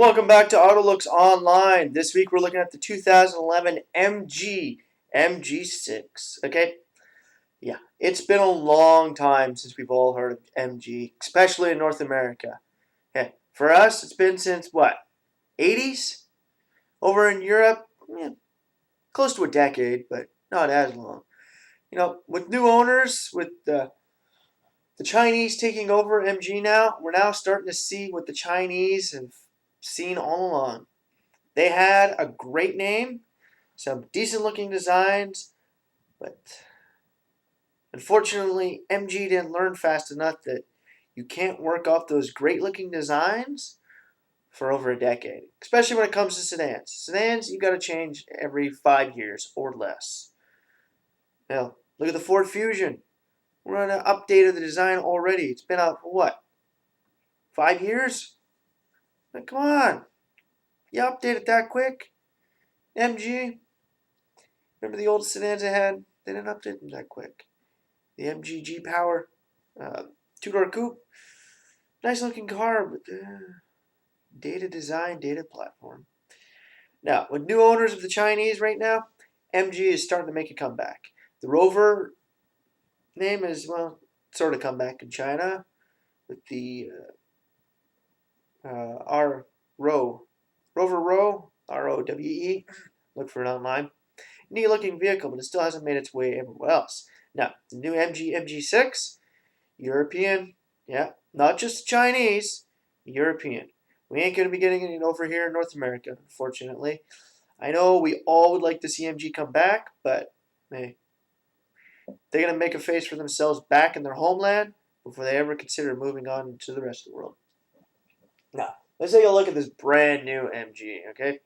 Welcome back to Autolooks Online. This week we're looking at the 2011 MG MG6. Okay? Yeah, it's been a long time since we've all heard of MG, especially in North America. Okay, for us, it's been since what? 80s? Over in Europe, close to a decade, but not as long. With new owners, with the Chinese taking over MG now, we're now starting to see what the Chinese have seen all along. They had a great name, some decent looking designs, but unfortunately, MG didn't learn fast enough that you can't work off those great looking designs for over a decade, especially when it comes to sedans. Sedans, you got to change every 5 years or less. Now, look at the Ford Fusion. We're on an update of the design already. It's been out for what? 5 years? Now, come on. You update it that quick? MG? Remember the old sedans I had? They didn't update them that quick. The MG G-Power, two-door coupe. Nice looking car, but dated design, dated platform. Now, with new owners of the Chinese right now, MG is starting to make a comeback. The Rover name is, well, sort of comeback in China with the Rover Rowe, R-O-W-E. Look for it online. Neat looking vehicle, but it still hasn't made its way everywhere else. Now, the new MG MG6, European, yeah, not just Chinese, European. We ain't going to be getting it over here in North America, unfortunately. I know we all would like to see MG come back, but hey, they're going to make a face for themselves back in their homeland before they ever consider moving on to the rest of the world. Now, let's take a look at this brand new MG, okay?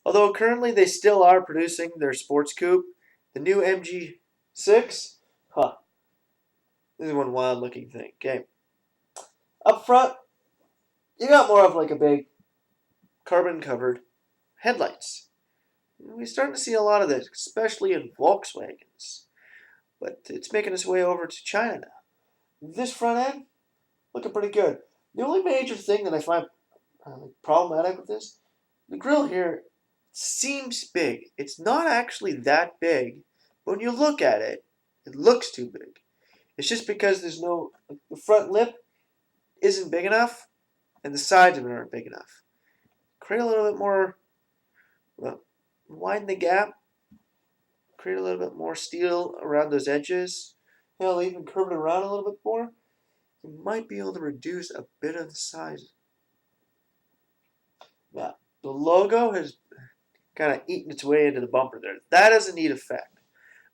Although currently they still are producing their sports coupe, the new MG6, this is one wild looking thing, okay? Up front, you got more of like a big carbon covered headlights. We're starting to see a lot of this, especially in Volkswagens. But it's making its way over to China now. This front end, looking pretty good. The only major thing that I find problematic with this, the grille here seems big. It's not actually that big, but when you look at it, it looks too big. It's just because there's no, the front lip isn't big enough, and the sides of it aren't big enough. Create a little bit more, well, widen the gap, create a little bit more steel around those edges. Hell, even curve it around a little bit more. You might be able to reduce a bit of the size. Now, the logo has kind of eaten its way into the bumper there. That is a neat effect.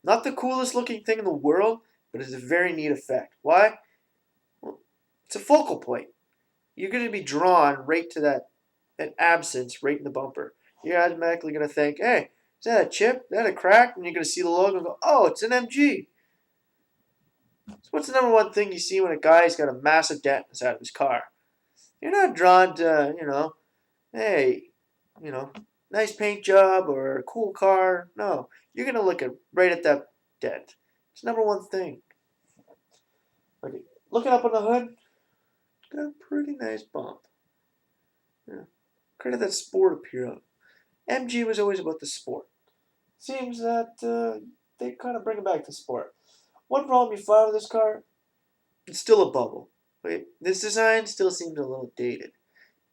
Not the coolest looking thing in the world, but it's a very neat effect. Why? Well, it's a focal point. You're going to be drawn right to that absence right in the bumper. You're automatically going to think, hey, is that a chip? Is that a crack? And you're going to see the logo and go, oh, it's an MG. So what's the number one thing you see when a guy's got a massive dent inside of his car? You're not drawn to, hey, nice paint job or a cool car. No, you're going to look right at that dent. It's the number one thing. Okay, looking up on the hood, got a pretty nice bump. Yeah. Created that sport appeal. MG was always about the sport. Seems that they kind of bring it back to sport. One problem you find with this car, it's still a bubble. Wait, this design still seems a little dated.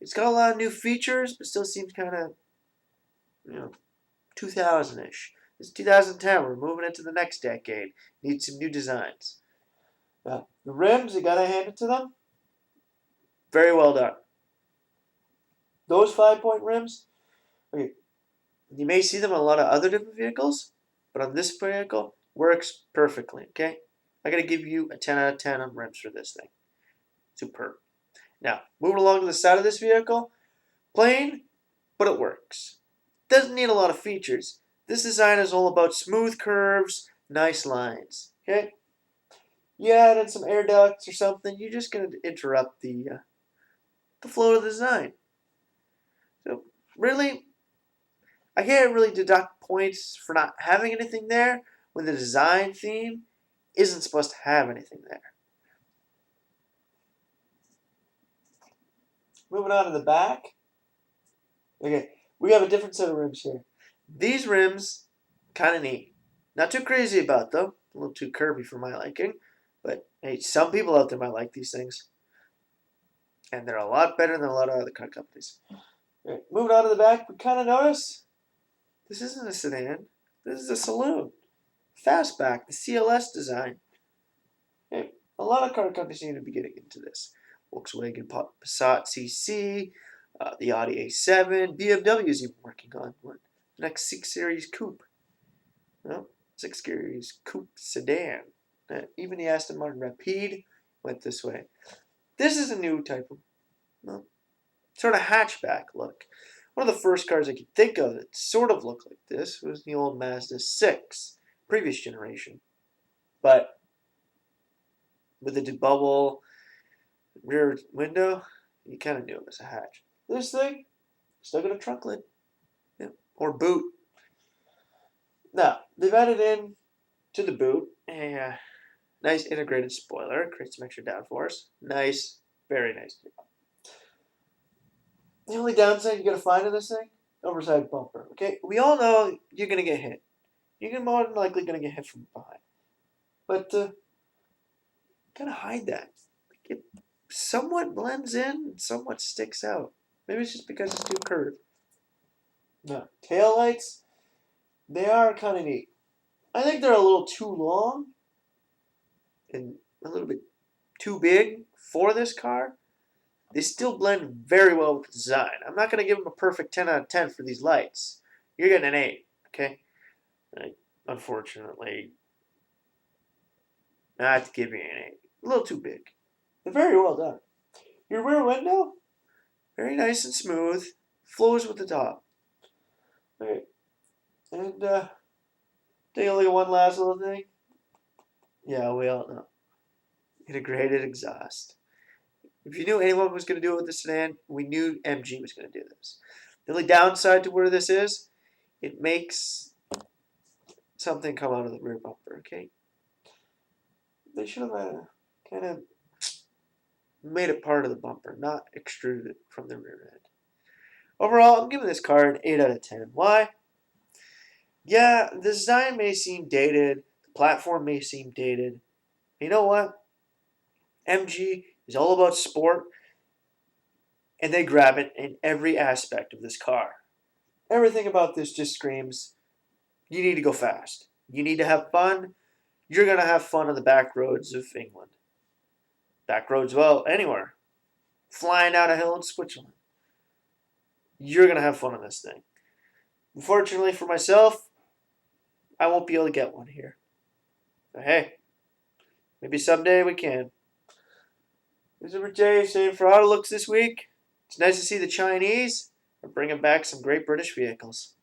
It's got a lot of new features, but still seems kind of, 2000-ish. It's 2010. We're moving into the next decade. Need some new designs. The rims, you gotta hand it to them. Very well done. Those 5-point rims, okay, you may see them on a lot of other different vehicles, but on this vehicle, works perfectly, okay? I gotta give you a 10 out of 10 on rims for this thing. Superb. Now, moving along to the side of this vehicle, plain, but it works. Doesn't need a lot of features. This design is all about smooth curves, nice lines, okay? You add in some air ducts or something, you're just gonna interrupt the flow of the design. So, really, I can't really deduct points for not having anything there when the design theme isn't supposed to have anything there. Moving on to the back. Okay, we have a different set of rims here. These rims, kind of neat. Not too crazy about though. A little too curvy for my liking. But hey, some people out there might like these things. And they're a lot better than a lot of other car companies. Right, moving on to the back, we kind of notice this isn't a sedan. This is a saloon. Fastback, the CLS design. Hey, a lot of car companies need to be getting into this. Volkswagen Passat CC, the Audi A7, BMW is even working on one. The next 6 Series Coupe. Well, 6 Series Coupe sedan. Even the Aston Martin Rapide went this way. This is a new type of, well, sort of hatchback look. One of the first cars I could think of that sort of looked like this was the old Mazda 6, previous generation. But with a debubble rear window, you kind of knew it was a hatch. This thing, still got a trunk lid. Yeah. Or boot. Now, they've added in to the boot a nice integrated spoiler. Creates some extra downforce. Nice. Very nice. The only downside you're going to find in this thing, oversized bumper. Okay, we all know you're going to get hit. You're more than likely going to get hit from behind. But kind of hide that. It somewhat blends in and somewhat sticks out. Maybe it's just because it's too curved. No. Taillights, they are kind of neat. I think they're a little too long and a little bit too big for this car. They still blend very well with the design. I'm not going to give them a perfect 10 out of 10 for these lights. You're getting an 8, okay? Unfortunately, I have to give you an 8. A little too big. They're very well done. Your rear window, very nice and smooth. Flows with the top. Alright. And take a look at one last little thing. Yeah, we all know. Integrated exhaust. If you knew anyone was going to do it with the sedan, we knew MG was going to do this. The only downside to where this is, it makes something come out of the rear bumper, okay? They should have kind of made it part of the bumper, not extruded it from the rear end. Overall, I'm giving this car an 8 out of 10. Why? Yeah, the design may seem dated, the platform may seem dated. You know what? MG is all about sport, and they grab it in every aspect of this car. Everything about this just screams, you need to go fast. You need to have fun. You're going to have fun on the back roads of England. Back roads, well, anywhere. Flying down a hill in Switzerland. You're going to have fun on this thing. Unfortunately for myself, I won't be able to get one here. But hey, maybe someday we can. This is Jay saying for Auto Looks this week. It's nice to see the Chinese are bringing back some great British vehicles.